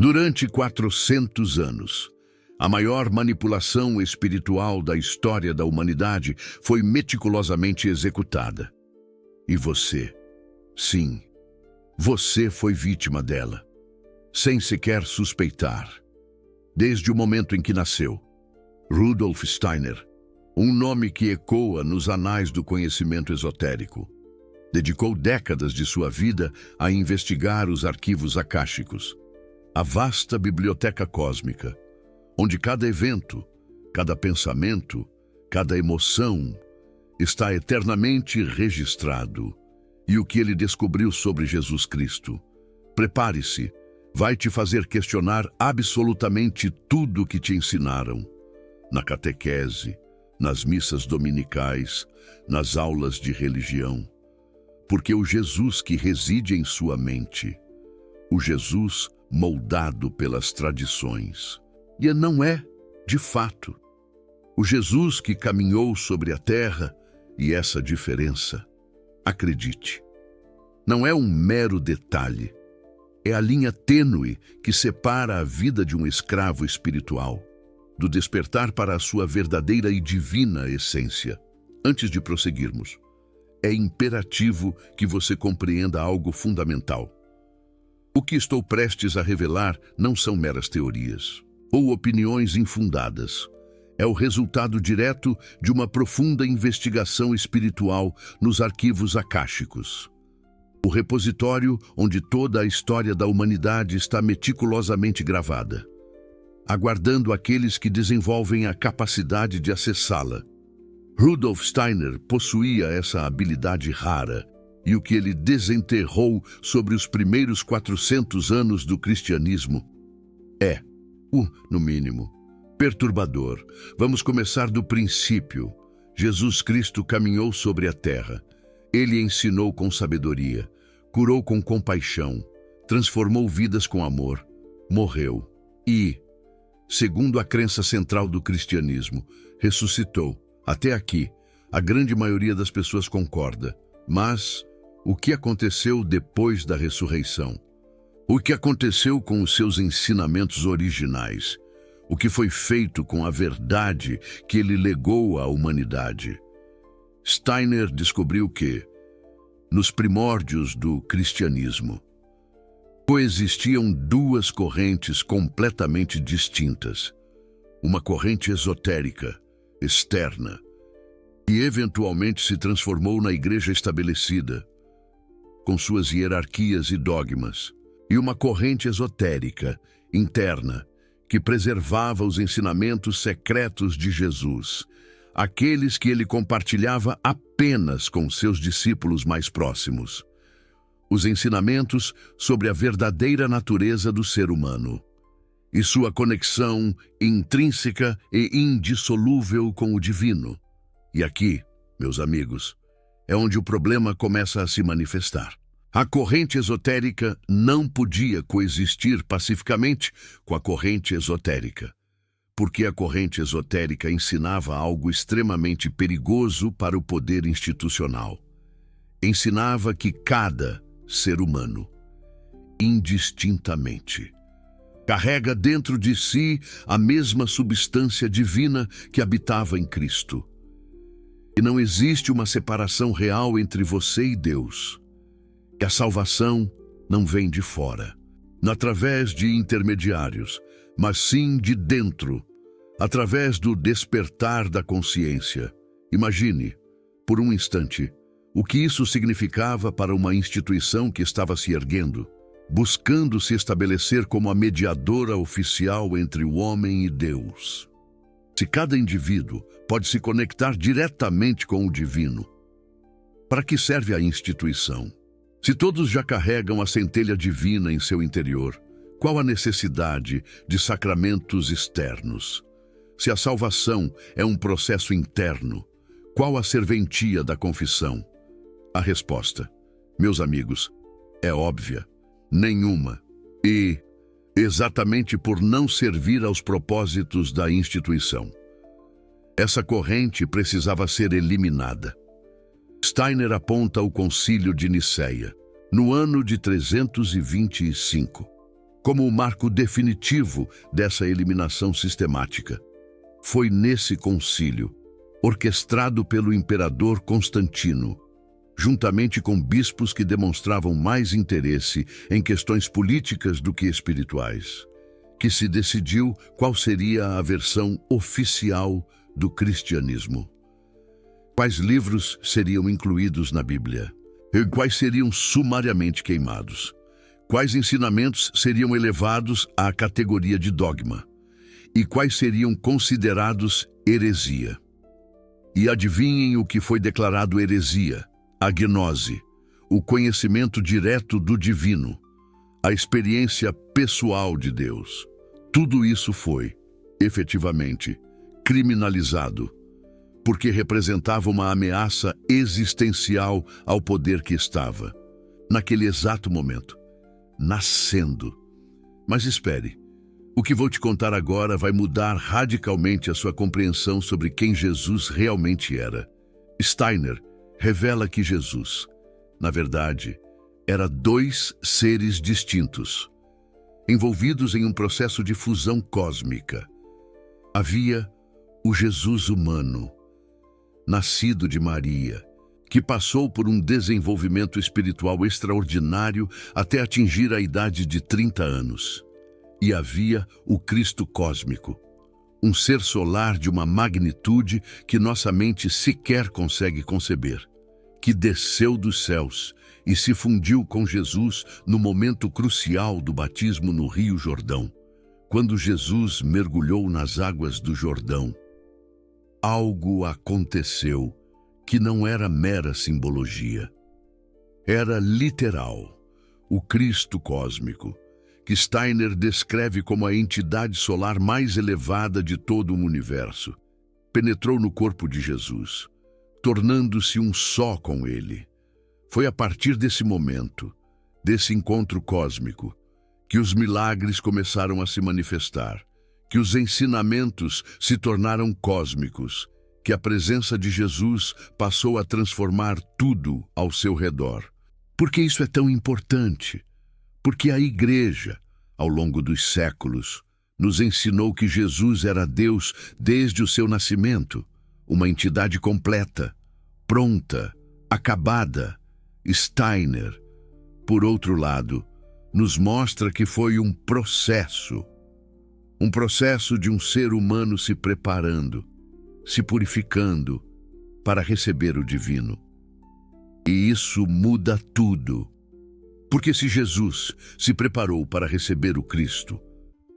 Durante 400 anos, a maior manipulação espiritual da história da humanidade foi meticulosamente executada. E você, sim, você foi vítima dela, sem sequer suspeitar. Desde o momento em que nasceu, Rudolf Steiner, um nome que ecoa nos anais do conhecimento esotérico, dedicou décadas de sua vida a investigar os arquivos akáshicos, a vasta biblioteca cósmica, onde cada evento, cada pensamento, cada emoção está eternamente registrado. E o que ele descobriu sobre Jesus Cristo, prepare-se, vai te fazer questionar absolutamente tudo o que te ensinaram, na catequese, nas missas dominicais, nas aulas de religião. Porque o Jesus que reside em sua mente, o Jesus moldado pelas tradições, e não é, de fato, o Jesus que caminhou sobre a terra, e essa diferença, acredite, não é um mero detalhe, é a linha tênue que separa a vida de um escravo espiritual, do despertar para a sua verdadeira e divina essência. Antes de prosseguirmos, é imperativo que você compreenda algo fundamental. O que estou prestes a revelar não são meras teorias ou opiniões infundadas. É o resultado direto de uma profunda investigação espiritual nos arquivos akáshicos. O repositório onde toda a história da humanidade está meticulosamente gravada, aguardando aqueles que desenvolvem a capacidade de acessá-la. Rudolf Steiner possuía essa habilidade rara, e o que ele desenterrou sobre os primeiros 400 anos do cristianismo é, no mínimo, perturbador. Vamos começar do princípio. Jesus Cristo caminhou sobre a terra. Ele ensinou com sabedoria, curou com compaixão, transformou vidas com amor, morreu e, segundo a crença central do cristianismo, ressuscitou. Até aqui, a grande maioria das pessoas concorda. Mas o que aconteceu depois da ressurreição? O que aconteceu com os seus ensinamentos originais? O que foi feito com a verdade que ele legou à humanidade? Steiner descobriu que, nos primórdios do cristianismo, coexistiam duas correntes completamente distintas. Uma corrente esotérica, externa, que eventualmente se transformou na igreja estabelecida, com suas hierarquias e dogmas, e uma corrente esotérica, interna, que preservava os ensinamentos secretos de Jesus, aqueles que ele compartilhava apenas com seus discípulos mais próximos. Os ensinamentos sobre a verdadeira natureza do ser humano e sua conexão intrínseca e indissolúvel com o divino. E aqui, meus amigos, é onde o problema começa a se manifestar. A corrente esotérica não podia coexistir pacificamente com a corrente esotérica, porque a corrente esotérica ensinava algo extremamente perigoso para o poder institucional. Ensinava que cada ser humano, indistintamente, carrega dentro de si a mesma substância divina que habitava em Cristo. E não existe uma separação real entre você e Deus. Que a salvação não vem de fora, através de intermediários, mas sim de dentro, através do despertar da consciência. Imagine, por um instante, o que isso significava para uma instituição que estava se erguendo, buscando se estabelecer como a mediadora oficial entre o homem e Deus. Se cada indivíduo pode se conectar diretamente com o divino, para que serve a instituição? Se todos já carregam a centelha divina em seu interior, qual a necessidade de sacramentos externos? Se a salvação é um processo interno, qual a serventia da confissão? A resposta, meus amigos, é óbvia: nenhuma. E, exatamente por não servir aos propósitos da instituição, essa corrente precisava ser eliminada. Steiner aponta o Concílio de Nicéia, no ano de 325. como o marco definitivo dessa eliminação sistemática. Foi nesse concílio, orquestrado pelo imperador Constantino, juntamente com bispos que demonstravam mais interesse em questões políticas do que espirituais, que se decidiu qual seria a versão oficial do cristianismo. Quais livros seriam incluídos na Bíblia? E quais seriam sumariamente queimados? Quais ensinamentos seriam elevados à categoria de dogma? E quais seriam considerados heresia? E adivinhem o que foi declarado heresia? A gnose, o conhecimento direto do divino, a experiência pessoal de Deus. Tudo isso foi, efetivamente, criminalizado, porque representava uma ameaça existencial ao poder que estava, naquele exato momento, nascendo. Mas espere, o que vou te contar agora vai mudar radicalmente a sua compreensão sobre quem Jesus realmente era. Steiner revela que Jesus, na verdade, era dois seres distintos, envolvidos em um processo de fusão cósmica. Havia o Jesus humano, nascido de Maria, que passou por um desenvolvimento espiritual extraordinário até atingir a idade de 30 anos. E havia o Cristo cósmico, um ser solar de uma magnitude que nossa mente sequer consegue conceber, que desceu dos céus e se fundiu com Jesus no momento crucial do batismo no Rio Jordão. Quando Jesus mergulhou nas águas do Jordão, algo aconteceu que não era mera simbologia. Era literal. O Cristo cósmico, que Steiner descreve como a entidade solar mais elevada de todo o universo, penetrou no corpo de Jesus, tornando-se um só com ele. Foi a partir desse momento, desse encontro cósmico, que os milagres começaram a se manifestar, que os ensinamentos se tornaram cósmicos, que a presença de Jesus passou a transformar tudo ao seu redor. Por que isso é tão importante? Porque a Igreja, ao longo dos séculos, nos ensinou que Jesus era Deus desde o seu nascimento, uma entidade completa, pronta, acabada. Steiner, por outro lado, nos mostra que foi um processo de um ser humano se preparando, se purificando para receber o divino. E isso muda tudo. Porque se Jesus se preparou para receber o Cristo,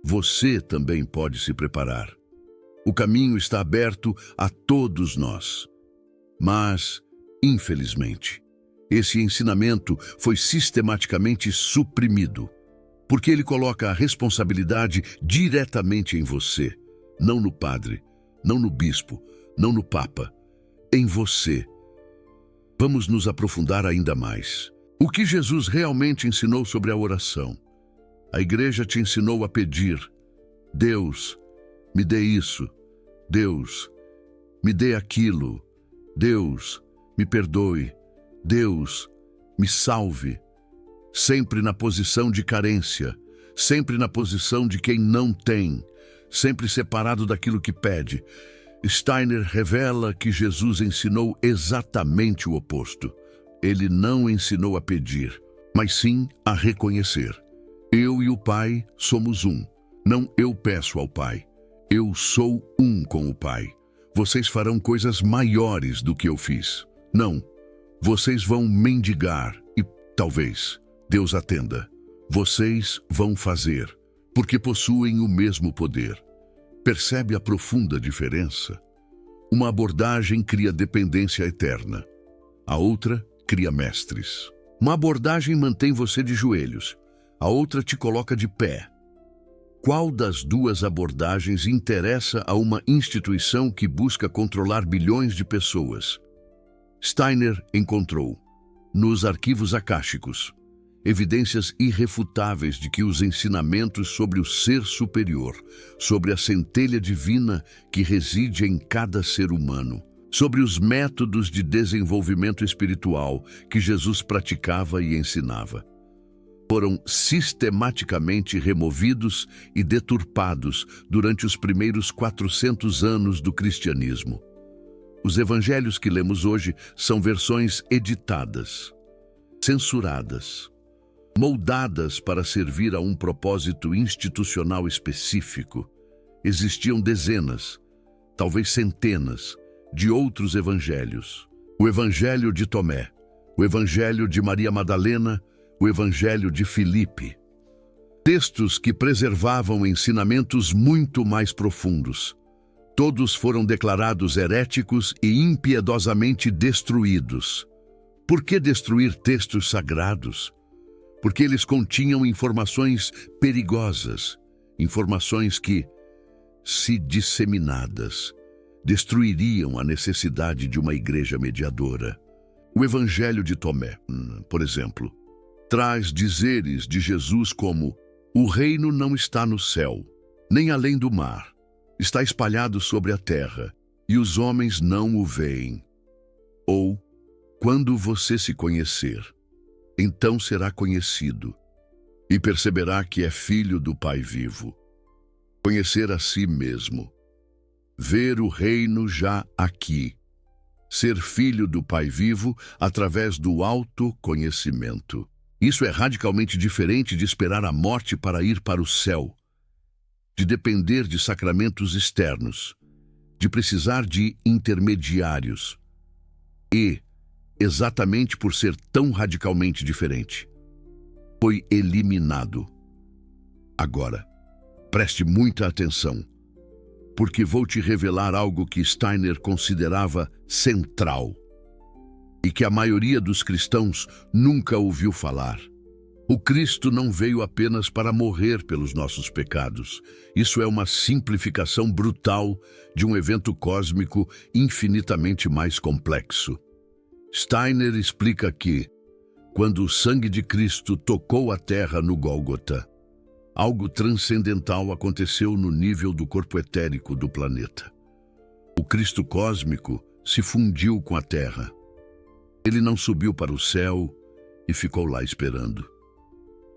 você também pode se preparar. O caminho está aberto a todos nós. Mas, infelizmente, esse ensinamento foi sistematicamente suprimido, porque ele coloca a responsabilidade diretamente em você, não no padre, não no bispo, não no papa, em você. Vamos nos aprofundar ainda mais. O que Jesus realmente ensinou sobre a oração? A Igreja te ensinou a pedir: Deus, me dê isso. Deus, me dê aquilo. Deus, me perdoe. Deus, me salve. Sempre na posição de carência, sempre na posição de quem não tem, sempre separado daquilo que pede. Steiner revela que Jesus ensinou exatamente o oposto. Ele não ensinou a pedir, mas sim a reconhecer. Eu e o Pai somos um. Não eu peço ao Pai. Eu sou um com o Pai. Vocês farão coisas maiores do que eu fiz. Não. Vocês vão mendigar e, talvez, Deus atenda. Vocês vão fazer, porque possuem o mesmo poder. Percebe a profunda diferença? Uma abordagem cria dependência eterna. A outra cria mestres. Uma abordagem mantém você de joelhos. A outra te coloca de pé. Qual das duas abordagens interessa a uma instituição que busca controlar bilhões de pessoas? Steiner encontrou, nos arquivos akáshicos, evidências irrefutáveis de que os ensinamentos sobre o ser superior, sobre a centelha divina que reside em cada ser humano, sobre os métodos de desenvolvimento espiritual que Jesus praticava e ensinava, foram sistematicamente removidos e deturpados durante os primeiros 400 anos do cristianismo. Os evangelhos que lemos hoje são versões editadas, censuradas, moldadas para servir a um propósito institucional específico. Existiam dezenas, talvez centenas, de outros evangelhos. O Evangelho de Tomé, o Evangelho de Maria Madalena, o Evangelho de Filipe. Textos que preservavam ensinamentos muito mais profundos. Todos foram declarados heréticos e impiedosamente destruídos. Por que destruir textos sagrados? Porque eles continham informações perigosas, informações que, se disseminadas, destruiriam a necessidade de uma igreja mediadora. O Evangelho de Tomé, por exemplo, traz dizeres de Jesus como: o reino não está no céu, nem além do mar. Está espalhado sobre a terra, e os homens não o veem. Ou, quando você se conhecer, então será conhecido, e perceberá que é filho do Pai vivo. Conhecer a si mesmo. Ver o reino já aqui. Ser filho do Pai vivo através do autoconhecimento. Isso é radicalmente diferente de esperar a morte para ir para o céu, de depender de sacramentos externos, de precisar de intermediários. E, exatamente por ser tão radicalmente diferente, foi eliminado. Agora, preste muita atenção, porque vou te revelar algo que Steiner considerava central e que a maioria dos cristãos nunca ouviu falar. O Cristo não veio apenas para morrer pelos nossos pecados. Isso é uma simplificação brutal de um evento cósmico infinitamente mais complexo. Steiner explica que, quando o sangue de Cristo tocou a terra no Gólgota, algo transcendental aconteceu no nível do corpo etérico do planeta. O Cristo cósmico se fundiu com a terra. Ele não subiu para o céu e ficou lá esperando.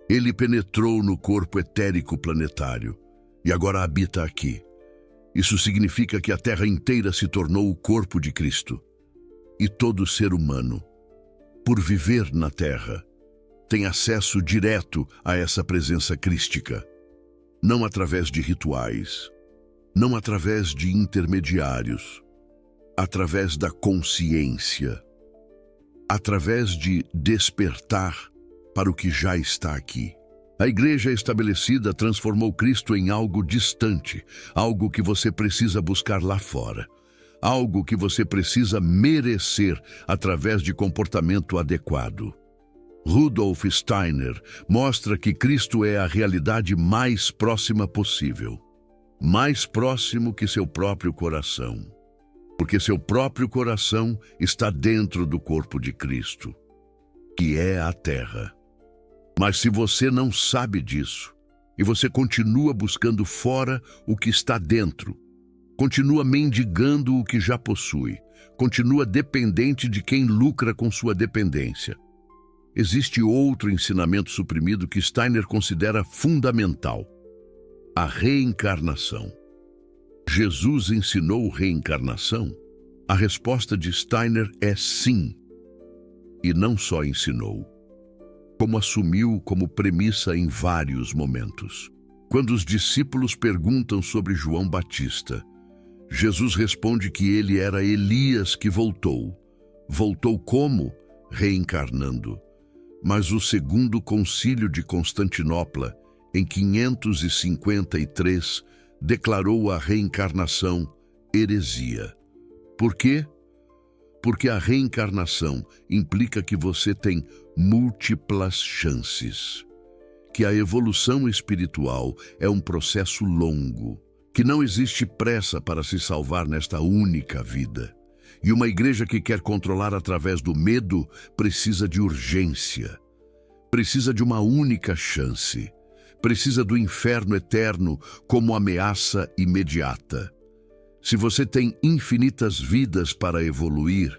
Ele penetrou no corpo etérico planetário e agora habita aqui. Isso significa que a Terra inteira se tornou o corpo de Cristo. E todo ser humano, por viver na Terra, tem acesso direto a essa presença crística. Não através de rituais, não através de intermediários, através da consciência, através de despertar para o que já está aqui. A igreja estabelecida transformou Cristo em algo distante, algo que você precisa buscar lá fora, algo que você precisa merecer através de comportamento adequado. Rudolf Steiner mostra que Cristo é a realidade mais próxima possível, mais próximo que seu próprio coração, porque seu próprio coração está dentro do corpo de Cristo, que é a terra. Mas se você não sabe disso, e você continua buscando fora o que está dentro, continua mendigando o que já possui, continua dependente de quem lucra com sua dependência. Existe outro ensinamento suprimido que Steiner considera fundamental: a reencarnação. Jesus ensinou reencarnação? A resposta de Steiner é sim. E não só ensinou, como assumiu como premissa em vários momentos. Quando os discípulos perguntam sobre João Batista, Jesus responde que ele era Elias que voltou. Voltou como? Reencarnando. Mas o segundo concílio de Constantinopla, em 553, declarou a reencarnação heresia. Por quê? Porque a reencarnação implica que você tem múltiplas chances, que a evolução espiritual é um processo longo, que não existe pressa para se salvar nesta única vida. E uma igreja que quer controlar através do medo precisa de urgência, precisa de uma única chance, precisa do inferno eterno como ameaça imediata. Se você tem infinitas vidas para evoluir,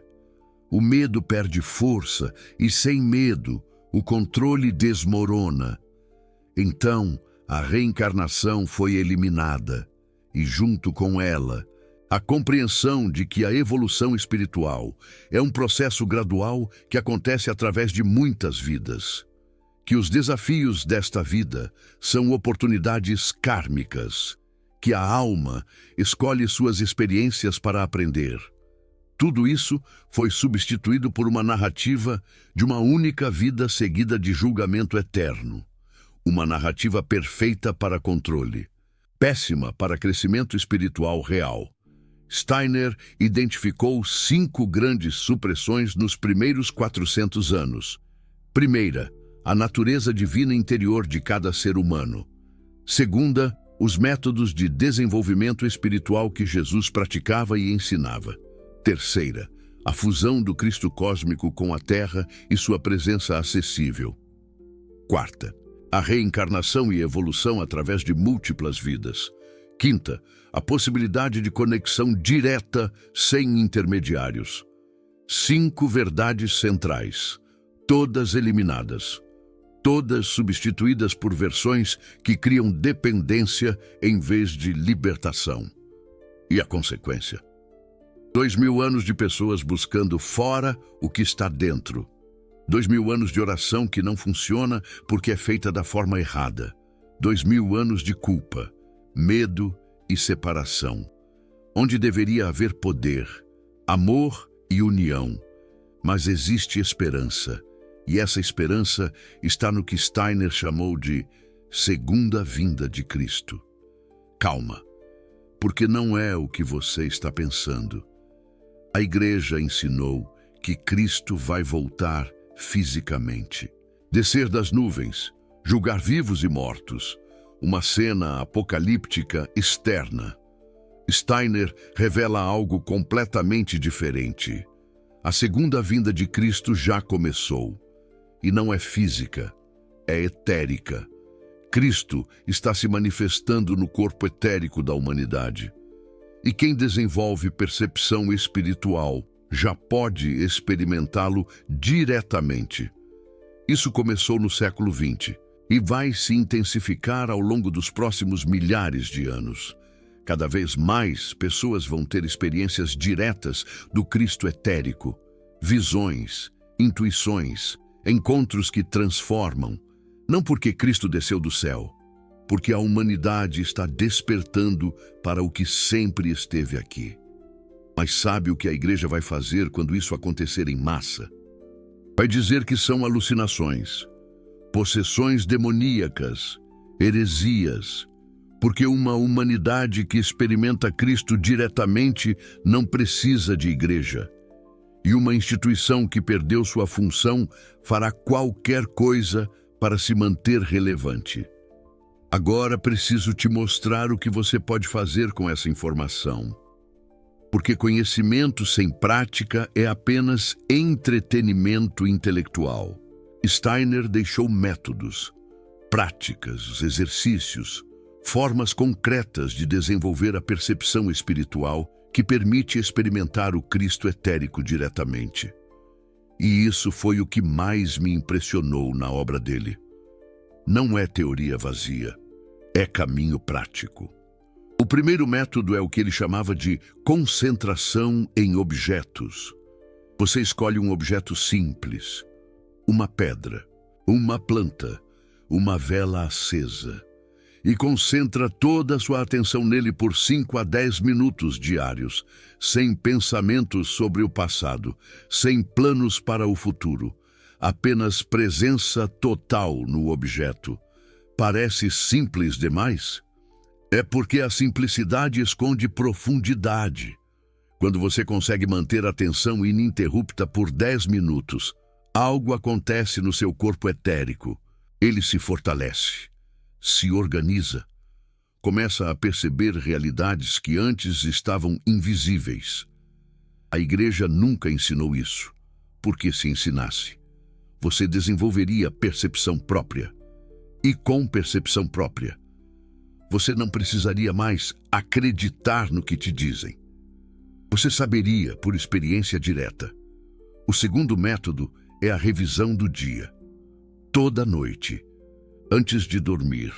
o medo perde força e, sem medo, O controle desmorona. Então, a reencarnação foi eliminada, e junto com ela, a compreensão de que a evolução espiritual é um processo gradual que acontece através de muitas vidas. Que os desafios desta vida são oportunidades kármicas, que a alma escolhe suas experiências para aprender. Tudo isso foi substituído por uma narrativa de uma única vida seguida de julgamento eterno. Uma narrativa perfeita para controle, péssima para crescimento espiritual real. Steiner identificou 5 grandes supressões nos primeiros 400 anos. Primeira, a natureza divina interior de cada ser humano. Segunda, os métodos de desenvolvimento espiritual que Jesus praticava e ensinava. Terceira, a fusão do Cristo cósmico com a Terra e sua presença acessível. Quarta, a reencarnação e evolução através de múltiplas vidas. Quinta, a possibilidade de conexão direta sem intermediários. 5 verdades centrais, todas eliminadas. Todas substituídas por versões que criam dependência em vez de libertação. E a consequência? 2000 anos de pessoas buscando fora o que está dentro. 2000 anos de oração que não funciona porque é feita da forma errada. 2000 anos de culpa, medo e separação. Onde deveria haver poder, amor e união. Mas existe esperança. E essa esperança está no que Steiner chamou de segunda vinda de Cristo. Calma, porque não é o que você está pensando. A Igreja ensinou que Cristo vai voltar fisicamente, descer das nuvens, julgar vivos e mortos, uma cena apocalíptica externa. Steiner revela algo completamente diferente. A segunda vinda de Cristo já começou. E não é física, é etérica. Cristo está se manifestando no corpo etérico da humanidade. E quem desenvolve percepção espiritual já pode experimentá-lo diretamente. Isso começou no século XX e vai se intensificar ao longo dos próximos milhares de anos. Cada vez mais pessoas vão ter experiências diretas do Cristo etérico, visões, intuições, encontros que transformam, não porque Cristo desceu do céu, porque a humanidade está despertando para o que sempre esteve aqui. Mas sabe o que a Igreja vai fazer quando isso acontecer em massa? Vai dizer que são alucinações, possessões demoníacas, heresias, porque uma humanidade que experimenta Cristo diretamente não precisa de igreja. E uma instituição que perdeu sua função fará qualquer coisa para se manter relevante. Agora preciso te mostrar o que você pode fazer com essa informação. Porque conhecimento sem prática é apenas entretenimento intelectual. Steiner deixou métodos, práticas, exercícios, formas concretas de desenvolver a percepção espiritual que permite experimentar o Cristo etérico diretamente. E isso foi o que mais me impressionou na obra dele. Não é teoria vazia, é caminho prático. O primeiro método é o que ele chamava de concentração em objetos. Você escolhe um objeto simples, uma pedra, uma planta, uma vela acesa, e concentra toda a sua atenção nele por 5 a 10 minutos diários, sem pensamentos sobre o passado, sem planos para o futuro, apenas presença total no objeto. Parece simples demais? É porque a simplicidade esconde profundidade. Quando você consegue manter a atenção ininterrupta por 10 minutos, algo acontece no seu corpo etérico. Ele se fortalece, se organiza, começa a perceber realidades que antes estavam invisíveis. A Igreja nunca ensinou isso, porque se ensinasse, você desenvolveria percepção própria. E com percepção própria, você não precisaria mais acreditar no que te dizem. Você saberia por experiência direta. O segundo método é a revisão do dia. toda noite. Antes de dormir,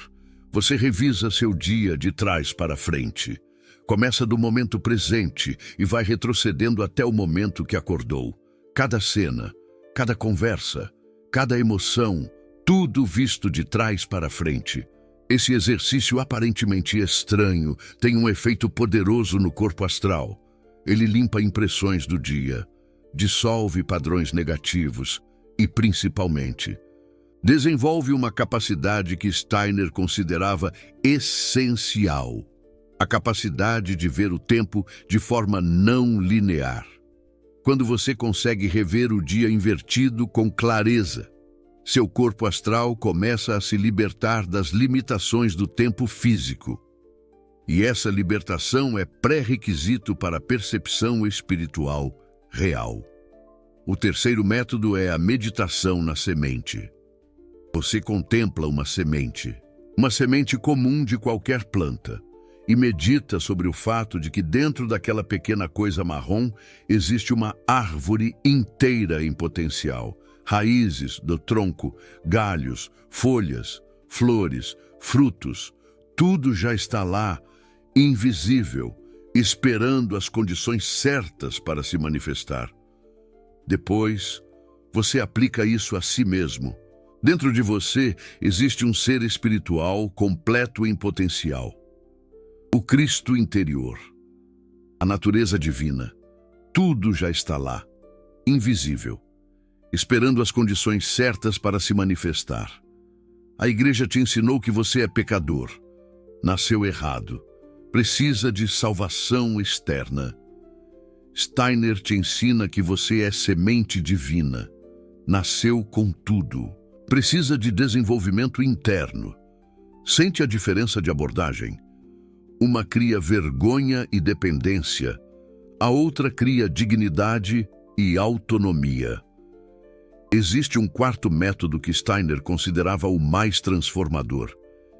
você revisa seu dia de trás para frente. Começa do momento presente e vai retrocedendo até o momento que acordou. Cada cena, cada conversa, cada emoção, tudo visto de trás para frente. Esse exercício aparentemente estranho tem um efeito poderoso no corpo astral. Ele limpa impressões do dia, dissolve padrões negativos e, principalmente, desenvolve uma capacidade que Steiner considerava essencial: a capacidade de ver o tempo de forma não linear. Quando você consegue rever o dia invertido com clareza, seu corpo astral começa a se libertar das limitações do tempo físico. E essa libertação é pré-requisito para a percepção espiritual real. O terceiro método é a meditação na semente. Você contempla uma semente comum de qualquer planta, e medita sobre o fato de que dentro daquela pequena coisa marrom existe uma árvore inteira em potencial. Raízes do tronco, galhos, folhas, flores, frutos, tudo já está lá, invisível, esperando as condições certas para se manifestar. Depois, você aplica isso a si mesmo. Dentro de você existe um ser espiritual completo em potencial. O Cristo interior, a natureza divina, tudo já está lá, invisível, esperando as condições certas para se manifestar. A igreja te ensinou que você é pecador, nasceu errado, precisa de salvação externa. Steiner te ensina que você é semente divina, nasceu com tudo, precisa de desenvolvimento interno. Sente a diferença de abordagem? Uma cria vergonha e dependência, a outra cria dignidade e autonomia. Existe um quarto método que Steiner considerava o mais transformador.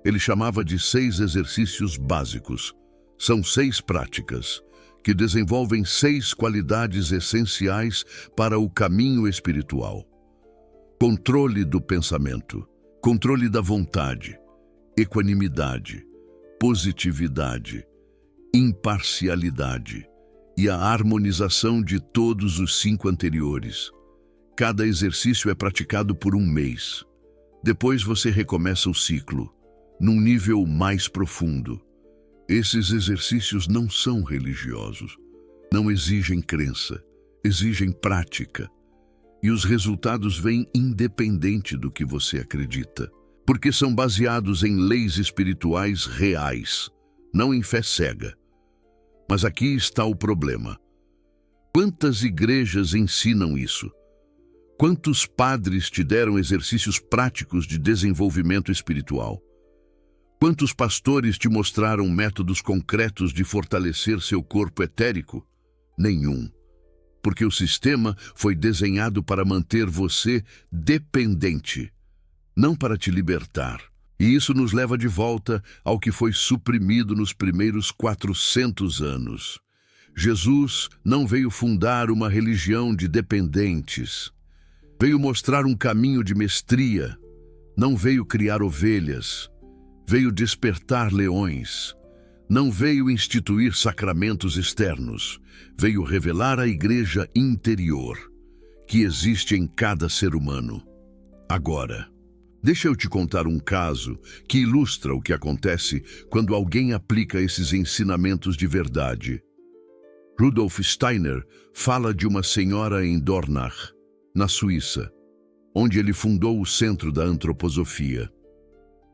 Ele chamava de 6 exercícios básicos. São 6 práticas que desenvolvem 6 qualidades essenciais para o caminho espiritual: controle do pensamento, controle da vontade, equanimidade, positividade, imparcialidade e a harmonização de todos os 5 anteriores. Cada exercício é praticado por 1 mês. Depois você recomeça o ciclo, num nível mais profundo. Esses exercícios não são religiosos, não exigem crença, exigem prática. E os resultados vêm independente do que você acredita, porque são baseados em leis espirituais reais, não em fé cega. Mas aqui está o problema. Quantas igrejas ensinam isso? Quantos padres te deram exercícios práticos de desenvolvimento espiritual? Quantos pastores te mostraram métodos concretos de fortalecer seu corpo etérico? Nenhum. Porque o sistema foi desenhado para manter você dependente, não para te libertar. E isso nos leva de volta ao que foi suprimido nos primeiros 400 anos. Jesus não veio fundar uma religião de dependentes. Veio mostrar um caminho de mestria. Não veio criar ovelhas. Veio despertar leões. Não veio instituir sacramentos externos. Veio revelar a igreja interior, que existe em cada ser humano. Agora, deixa eu te contar um caso que ilustra o que acontece quando alguém aplica esses ensinamentos de verdade. Rudolf Steiner fala de uma senhora em Dornach, na Suíça, onde ele fundou o Centro da Antroposofia.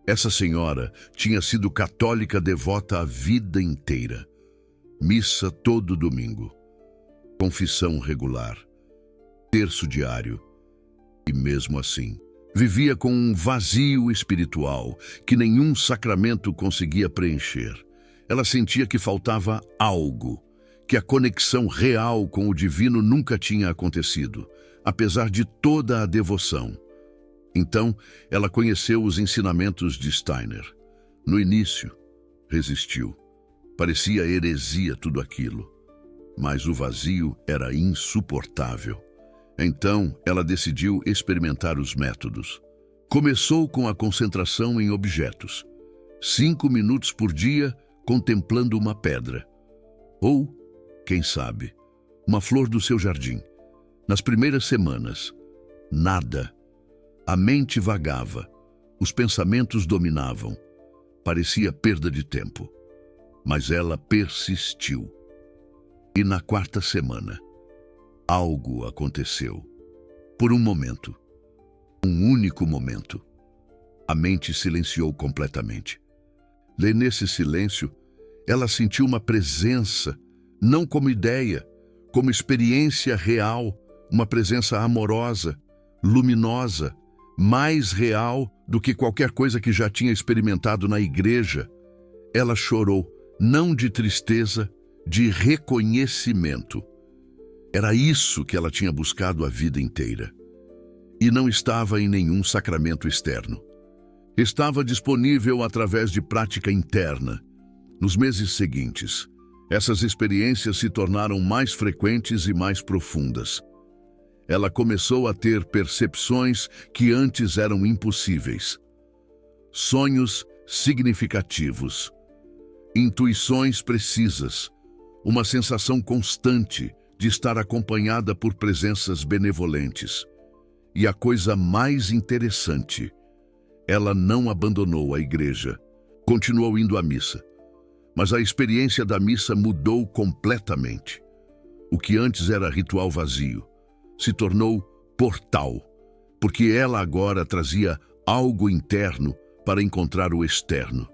Essa senhora tinha sido católica devota a vida inteira. Missa todo domingo, confissão regular, terço diário. E mesmo assim, vivia com um vazio espiritual que nenhum sacramento conseguia preencher. Ela sentia que faltava algo, que a conexão real com o divino nunca tinha acontecido, apesar de toda a devoção. Então, ela conheceu os ensinamentos de Steiner. No início, resistiu. Parecia heresia tudo aquilo, mas o vazio era insuportável. Então, ela decidiu experimentar os métodos. Começou com a concentração em objetos. 5 minutos por dia contemplando uma pedra. Ou, quem sabe, uma flor do seu jardim. Nas primeiras semanas, nada. A mente vagava. Os pensamentos dominavam. Parecia perda de tempo. Mas ela persistiu. E na 4ª semana, algo aconteceu. Por um momento, um único momento, a mente silenciou completamente. E nesse silêncio, ela sentiu uma presença, não como ideia, como experiência real, uma presença amorosa, luminosa, mais real do que qualquer coisa que já tinha experimentado na igreja. Ela chorou, não de tristeza, de reconhecimento. Era isso que ela tinha buscado a vida inteira. E não estava em nenhum sacramento externo. Estava disponível através de prática interna. Nos meses seguintes, essas experiências se tornaram mais frequentes e mais profundas. Ela começou a ter percepções que antes eram impossíveis. Sonhos significativos. Intuições precisas. Uma sensação constante de estar acompanhada por presenças benevolentes. E a coisa mais interessante, ela não abandonou a igreja. Continuou indo à missa. Mas a experiência da missa mudou completamente. O que antes era ritual vazio se tornou portal, porque ela agora trazia algo interno para encontrar o externo.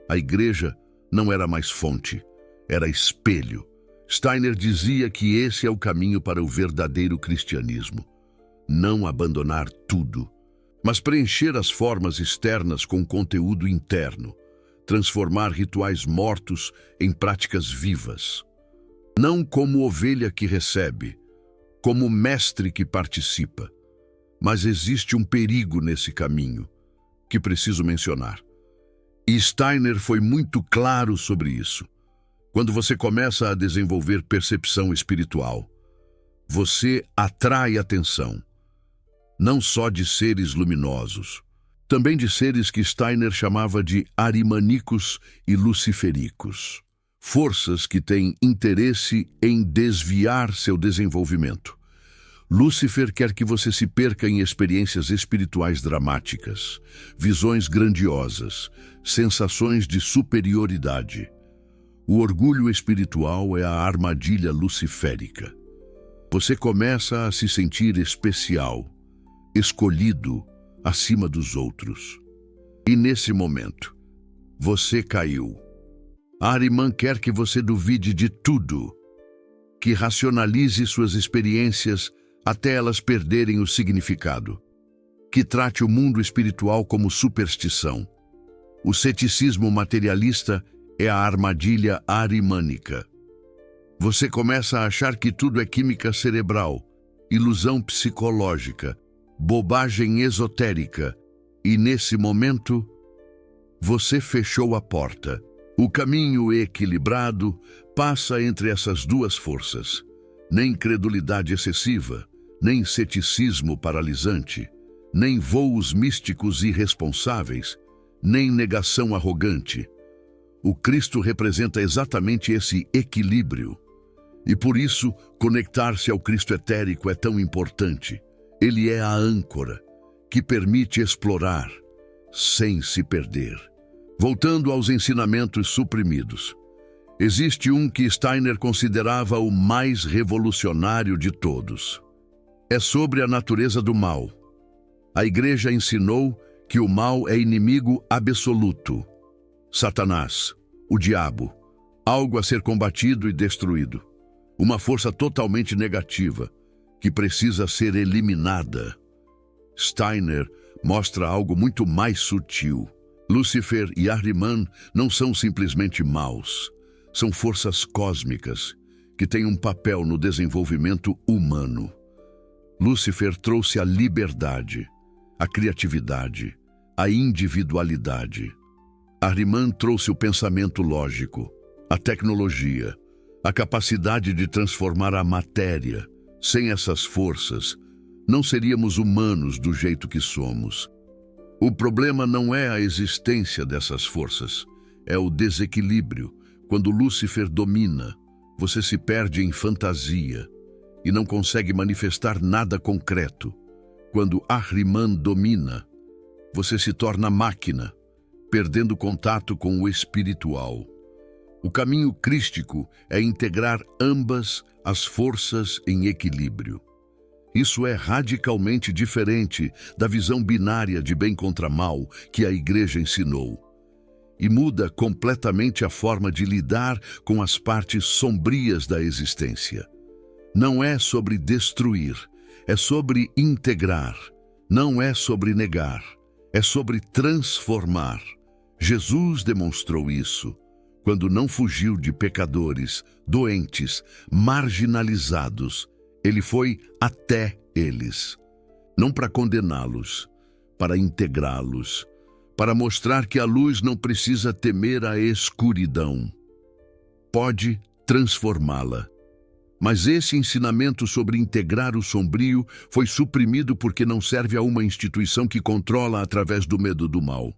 A igreja não era mais fonte, era espelho. Steiner dizia que esse é o caminho para o verdadeiro cristianismo. Não abandonar tudo, mas preencher as formas externas com conteúdo interno. Transformar rituais mortos em práticas vivas. Não como ovelha que recebe, como mestre que participa. Mas existe um perigo nesse caminho, que preciso mencionar. E Steiner foi muito claro sobre isso. Quando você começa a desenvolver percepção espiritual, você atrai atenção, não só de seres luminosos, também de seres que Steiner chamava de arimanicos e lucifericos, forças que têm interesse em desviar seu desenvolvimento. Lúcifer quer que você se perca em experiências espirituais dramáticas, visões grandiosas, sensações de superioridade. O orgulho espiritual é a armadilha luciférica. Você começa a se sentir especial, escolhido, acima dos outros. E nesse momento, você caiu. Ahriman quer que você duvide de tudo, que racionalize suas experiências até elas perderem o significado, que trate o mundo espiritual como superstição. O ceticismo materialista é a armadilha ahrimânica. Você começa a achar que tudo é química cerebral, ilusão psicológica, bobagem esotérica, e nesse momento, você fechou a porta. O caminho equilibrado passa entre essas duas forças. Nem credulidade excessiva, nem ceticismo paralisante, nem voos místicos irresponsáveis, nem negação arrogante. O Cristo representa exatamente esse equilíbrio. E por isso, conectar-se ao Cristo etérico é tão importante. Ele é a âncora, que permite explorar, sem se perder. Voltando aos ensinamentos suprimidos. Existe um que Steiner considerava o mais revolucionário de todos. É sobre a natureza do mal. A Igreja ensinou que o mal é inimigo absoluto. Satanás, o diabo, algo a ser combatido e destruído. Uma força totalmente negativa, que precisa ser eliminada. Steiner mostra algo muito mais sutil. Lúcifer e Ahriman não são simplesmente maus. São forças cósmicas que têm um papel no desenvolvimento humano. Lúcifer trouxe a liberdade, a criatividade, a individualidade. Ahriman trouxe o pensamento lógico, a tecnologia, a capacidade de transformar a matéria. Sem essas forças, não seríamos humanos do jeito que somos. O problema não é a existência dessas forças, é o desequilíbrio. Quando Lúcifer domina, você se perde em fantasia e não consegue manifestar nada concreto. Quando Ahriman domina, você se torna máquina, perdendo contato com o espiritual. O caminho crístico é integrar ambas as forças em equilíbrio. Isso é radicalmente diferente da visão binária de bem contra mal que a Igreja ensinou, e muda completamente a forma de lidar com as partes sombrias da existência. Não é sobre destruir, é sobre integrar. Não é sobre negar, é sobre transformar. Jesus demonstrou isso quando não fugiu de pecadores, doentes, marginalizados. Ele foi até eles, não para condená-los, para integrá-los, para mostrar que a luz não precisa temer a escuridão. Pode transformá-la. Mas esse ensinamento sobre integrar o sombrio foi suprimido porque não serve a uma instituição que controla através do medo do mal.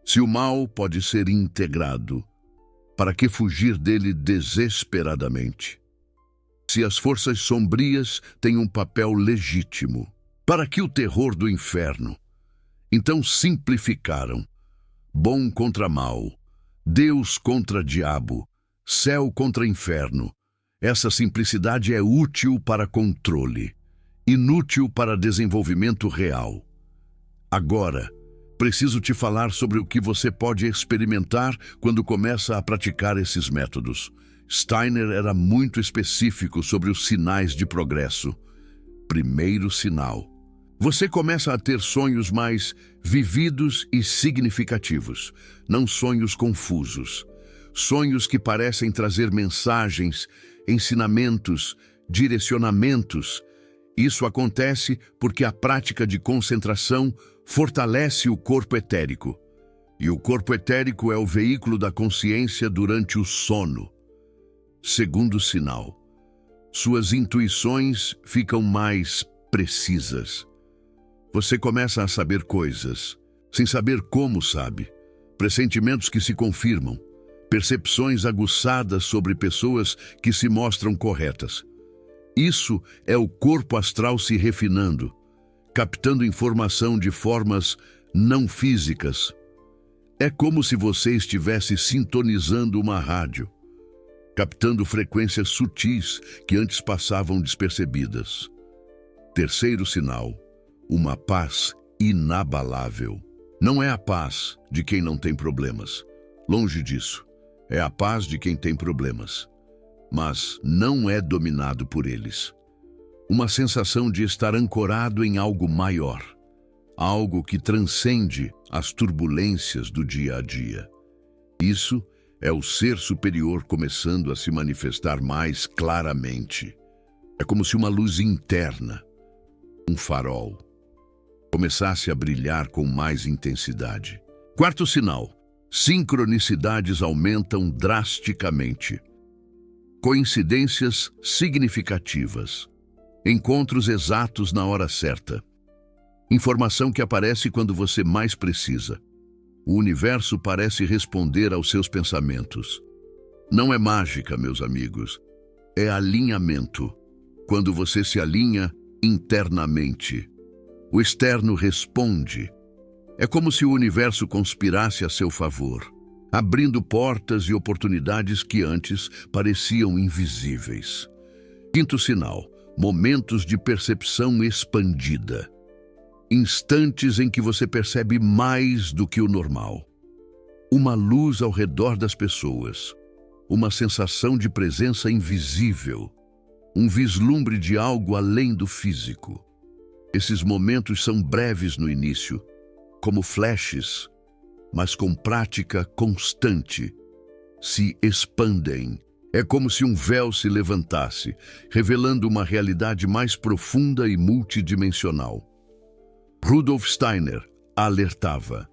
Se o mal pode ser integrado, para que fugir dele desesperadamente? Se as forças sombrias têm um papel legítimo, para que o terror do inferno? Então simplificaram: bom contra mal, Deus contra diabo, céu contra inferno. Essa simplicidade é útil para controle, inútil para desenvolvimento real. Agora, preciso te falar sobre o que você pode experimentar quando começa a praticar esses métodos. Steiner era muito específico sobre os sinais de progresso. Primeiro sinal: você começa a ter sonhos mais vividos e significativos, não sonhos confusos. Sonhos que parecem trazer mensagens, ensinamentos, direcionamentos. Isso acontece porque a prática de concentração fortalece o corpo etérico. E o corpo etérico é o veículo da consciência durante o sono. Segundo sinal: suas intuições ficam mais precisas. Você começa a saber coisas, sem saber como sabe. Pressentimentos que se confirmam. Percepções aguçadas sobre pessoas que se mostram corretas. Isso é o corpo astral se refinando, captando informação de formas não físicas. É como se você estivesse sintonizando uma rádio, captando frequências sutis que antes passavam despercebidas. Terceiro sinal: uma paz inabalável. Não é a paz de quem não tem problemas. Longe disso. É a paz de quem tem problemas, mas não é dominado por eles. Uma sensação de estar ancorado em algo maior, algo que transcende as turbulências do dia a dia. Isso é o ser superior começando a se manifestar mais claramente. É como se uma luz interna, um farol, começasse a brilhar com mais intensidade. Quarto sinal: sincronicidades aumentam drasticamente. Coincidências significativas. Encontros exatos na hora certa. Informação que aparece quando você mais precisa. O universo parece responder aos seus pensamentos. Não é mágica, meus amigos. É alinhamento. Quando você se alinha internamente, o externo responde. É como se o universo conspirasse a seu favor, abrindo portas e oportunidades que antes pareciam invisíveis. Quinto sinal: momentos de percepção expandida. Instantes em que você percebe mais do que o normal. Uma luz ao redor das pessoas. Uma sensação de presença invisível. Um vislumbre de algo além do físico. Esses momentos são breves no início, como flashes, mas com prática constante, se expandem. É como se um véu se levantasse, revelando uma realidade mais profunda e multidimensional. Rudolf Steiner alertava: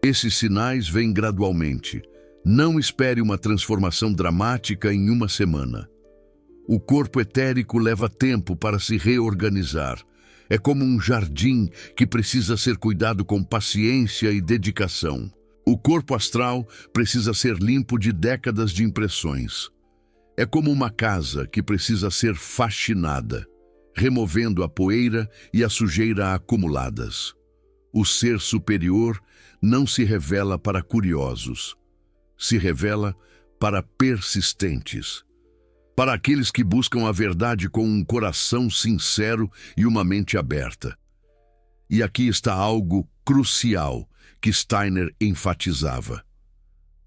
esses sinais vêm gradualmente. Não espere uma transformação dramática em uma semana. O corpo etérico leva tempo para se reorganizar, É como um jardim que precisa ser cuidado com paciência e dedicação. O corpo astral precisa ser limpo de décadas de impressões. É como uma casa que precisa ser faxinada, removendo a poeira e a sujeira acumuladas. O ser superior não se revela para curiosos, se revela para persistentes, para aqueles que buscam a verdade com um coração sincero e uma mente aberta. E aqui está algo crucial que Steiner enfatizava.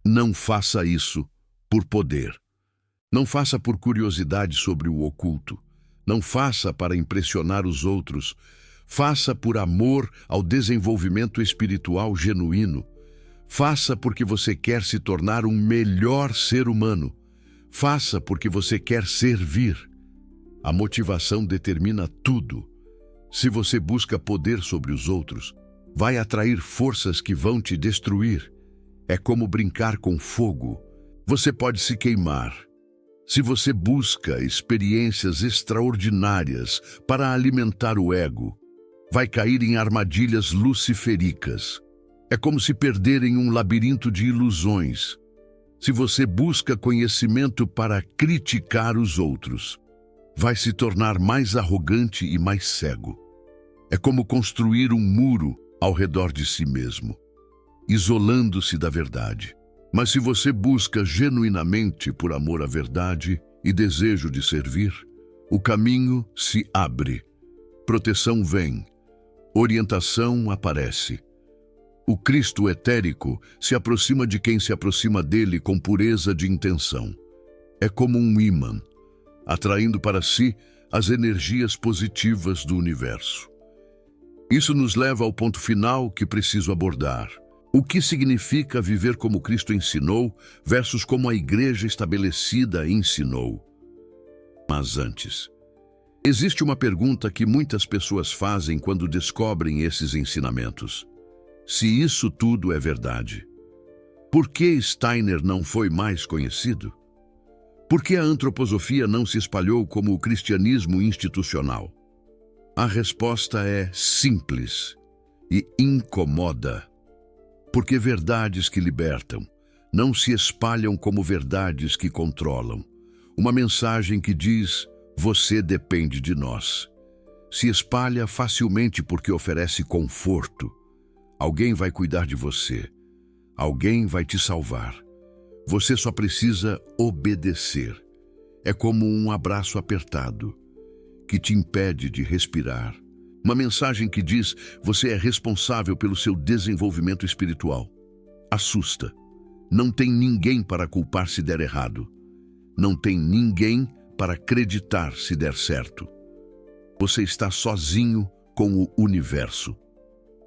Não faça isso por poder. Não faça por curiosidade sobre o oculto. Não faça para impressionar os outros. Faça por amor ao desenvolvimento espiritual genuíno. Faça porque você quer se tornar um melhor ser humano. Faça porque você quer servir. A motivação determina tudo. Se você busca poder sobre os outros, vai atrair forças que vão te destruir. É como brincar com fogo. Você pode se queimar. Se você busca experiências extraordinárias para alimentar o ego, vai cair em armadilhas lucifericas. É como se perder em um labirinto de ilusões. Se você busca conhecimento para criticar os outros, vai se tornar mais arrogante e mais cego. É como construir um muro ao redor de si mesmo, isolando-se da verdade. Mas se você busca genuinamente por amor à verdade e desejo de servir, o caminho se abre, proteção vem, orientação aparece. O Cristo etérico se aproxima de quem se aproxima dele com pureza de intenção. É como um ímã, atraindo para si as energias positivas do universo. Isso nos leva ao ponto final que preciso abordar. O que significa viver como Cristo ensinou versus como a igreja estabelecida ensinou? Mas antes, existe uma pergunta que muitas pessoas fazem quando descobrem esses ensinamentos. Se isso tudo é verdade, por que Steiner não foi mais conhecido? Por que a antroposofia não se espalhou como o cristianismo institucional? A resposta é simples e incomoda. Porque verdades que libertam não se espalham como verdades que controlam. Uma mensagem que diz, você depende de nós. Se espalha facilmente porque oferece conforto. Alguém vai cuidar de você. Alguém vai te salvar. Você só precisa obedecer. É como um abraço apertado, que te impede de respirar. Uma mensagem que diz, você é responsável pelo seu desenvolvimento espiritual. Assusta. Não tem ninguém para culpar se der errado. Não tem ninguém para acreditar se der certo. Você está sozinho com o universo.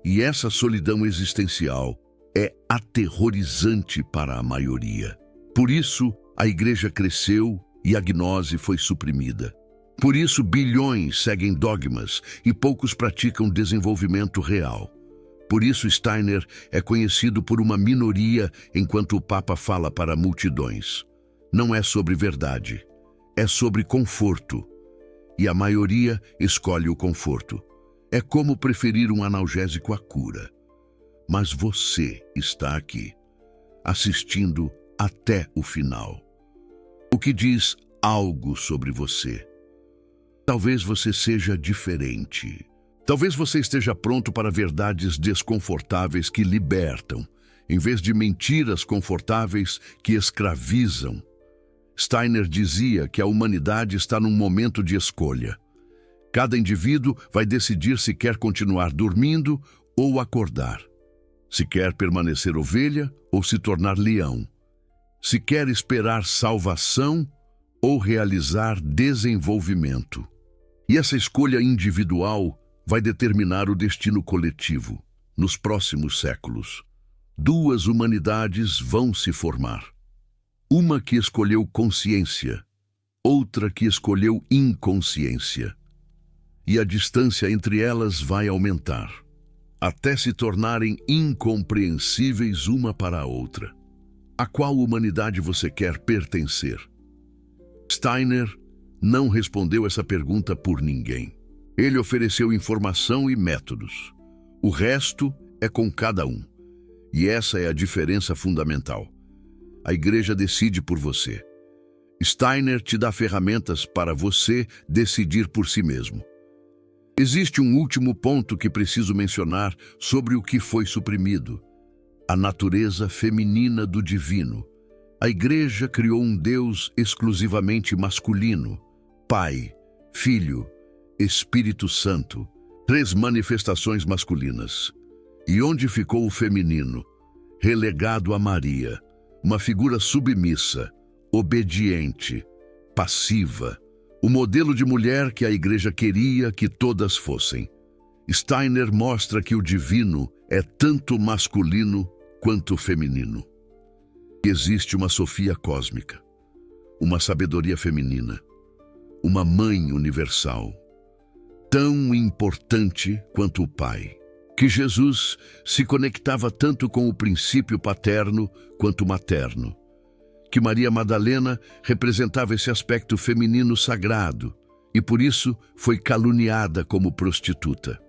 E essa solidão existencial é aterrorizante para a maioria. Por isso, a igreja cresceu e a gnose foi suprimida. Por isso, bilhões seguem dogmas e poucos praticam desenvolvimento real. Por isso, Steiner é conhecido por uma minoria enquanto o Papa fala para multidões. Não é sobre verdade, é sobre conforto. E a maioria escolhe o conforto. É como preferir um analgésico à cura. Mas você está aqui, assistindo até o final. O que diz algo sobre você. Talvez você seja diferente. Talvez você esteja pronto para verdades desconfortáveis que libertam, em vez de mentiras confortáveis que escravizam. Steiner dizia que a humanidade está num momento de escolha. Cada indivíduo vai decidir se quer continuar dormindo ou acordar. Se quer permanecer ovelha ou se tornar leão. Se quer esperar salvação ou realizar desenvolvimento. E essa escolha individual vai determinar o destino coletivo. Nos próximos séculos, duas humanidades vão se formar. Uma que escolheu consciência, outra que escolheu inconsciência. E a distância entre elas vai aumentar, até se tornarem incompreensíveis uma para a outra. A qual humanidade você quer pertencer? Steiner não respondeu essa pergunta por ninguém. Ele ofereceu informação e métodos. O resto é com cada um. E essa é a diferença fundamental. A igreja decide por você. Steiner te dá ferramentas para você decidir por si mesmo. Existe um último ponto que preciso mencionar sobre o que foi suprimido: a natureza feminina do divino. A igreja criou um Deus exclusivamente masculino: Pai, Filho, Espírito Santo. 3 manifestações masculinas. E onde ficou o feminino? Relegado a Maria, uma figura submissa, obediente, passiva, o modelo de mulher que a igreja queria que todas fossem. Steiner mostra que o divino é tanto masculino quanto feminino. Existe uma Sofia cósmica, uma sabedoria feminina, uma mãe universal, tão importante quanto o Pai, que Jesus se conectava tanto com o princípio paterno quanto materno, que Maria Madalena representava esse aspecto feminino sagrado e por isso foi caluniada como prostituta.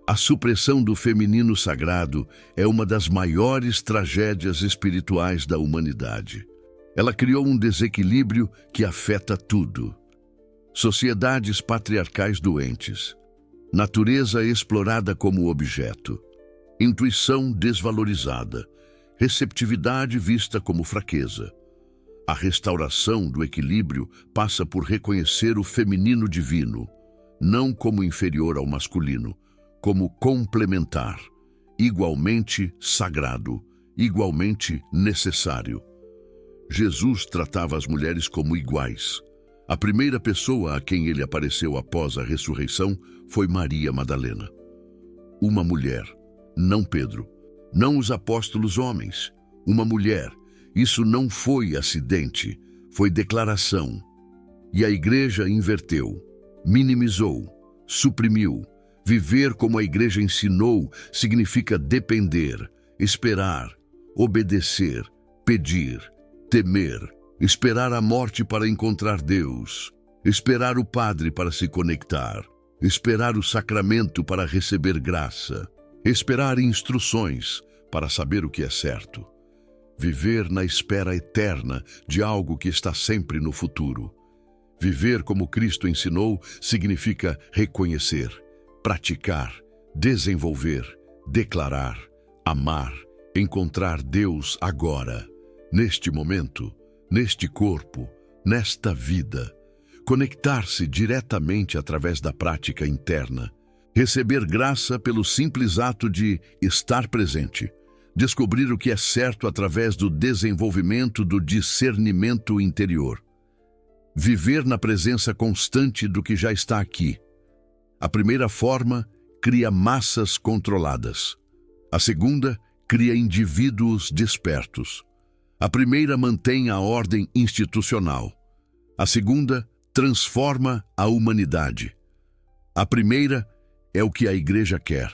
A supressão do feminino sagrado é uma das maiores tragédias espirituais da humanidade. Ela criou um desequilíbrio que afeta tudo. Sociedades patriarcais doentes, natureza explorada como objeto, intuição desvalorizada, receptividade vista como fraqueza. A restauração do equilíbrio passa por reconhecer o feminino divino, não como inferior ao masculino, como complementar, igualmente sagrado, igualmente necessário. Jesus tratava as mulheres como iguais. A primeira pessoa a quem ele apareceu após a ressurreição foi Maria Madalena. Uma mulher, não Pedro, não os apóstolos homens. Uma mulher. Isso não foi acidente, foi declaração. E a igreja inverteu, minimizou, suprimiu. Viver como a igreja ensinou significa depender, esperar, obedecer, pedir, temer, esperar a morte para encontrar Deus, esperar o Padre para se conectar, esperar o sacramento para receber graça, esperar instruções para saber o que é certo. Viver na espera eterna de algo que está sempre no futuro. Viver como Cristo ensinou significa reconhecer, praticar, desenvolver, declarar, amar, encontrar Deus agora, neste momento, neste corpo, nesta vida. Conectar-se diretamente através da prática interna. Receber graça pelo simples ato de estar presente. Descobrir o que é certo através do desenvolvimento do discernimento interior. Viver na presença constante do que já está aqui. A primeira forma cria massas controladas. A segunda cria indivíduos despertos. A primeira mantém a ordem institucional. A segunda transforma a humanidade. A primeira é o que a igreja quer.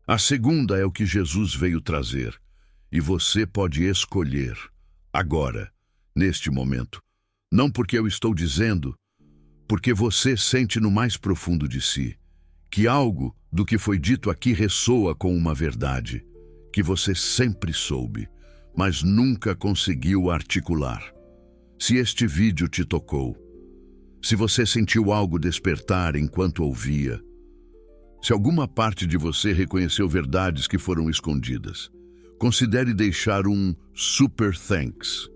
A segunda é o que Jesus veio trazer. E você pode escolher, agora, neste momento. Não porque eu estou dizendo, porque você sente no mais profundo de si que algo do que foi dito aqui ressoa com uma verdade que você sempre soube, mas nunca conseguiu articular. Se este vídeo te tocou, se você sentiu algo despertar enquanto ouvia, se alguma parte de você reconheceu verdades que foram escondidas, considere deixar um super thanks.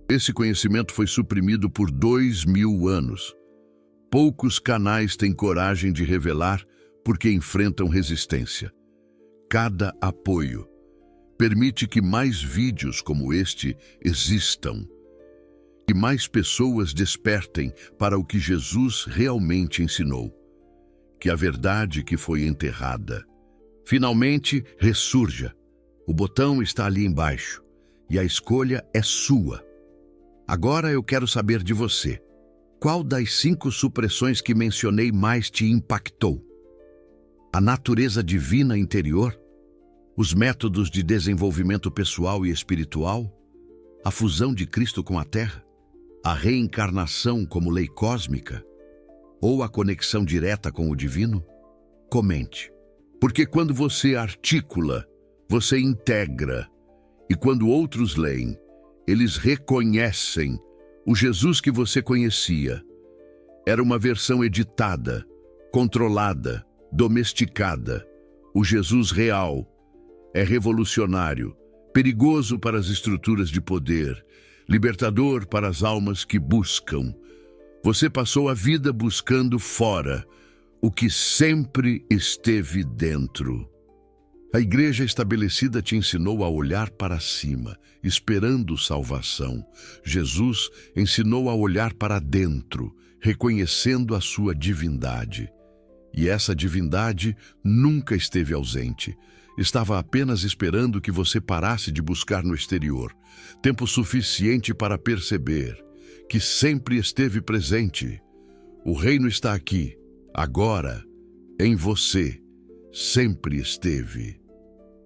Esse conhecimento foi suprimido por 2000 anos. Poucos canais têm coragem de revelar porque enfrentam resistência. Cada apoio permite que mais vídeos como este existam, que mais pessoas despertem para o que Jesus realmente ensinou, que a verdade que foi enterrada finalmente ressurja. O botão está ali embaixo e a escolha é sua. Agora eu quero saber de você. Qual das 5 supressões que mencionei mais te impactou? A natureza divina interior? Os métodos de desenvolvimento pessoal e espiritual? A fusão de Cristo com a Terra? A reencarnação como lei cósmica? ou a conexão direta com o divino? Comente. Porque quando você articula, você integra. E quando outros leem, eles reconhecem o Jesus que você conhecia. Era uma versão editada, controlada, domesticada. O Jesus real é revolucionário, perigoso para as estruturas de poder, libertador para as almas que buscam. Você passou a vida buscando fora o que sempre esteve dentro. A igreja estabelecida te ensinou a olhar para cima, esperando salvação. Jesus ensinou a olhar para dentro, reconhecendo a sua divindade. E essa divindade nunca esteve ausente. Estava apenas esperando que você parasse de buscar no exterior, tempo suficiente para perceber que sempre esteve presente. O reino está aqui, agora, em você, sempre esteve.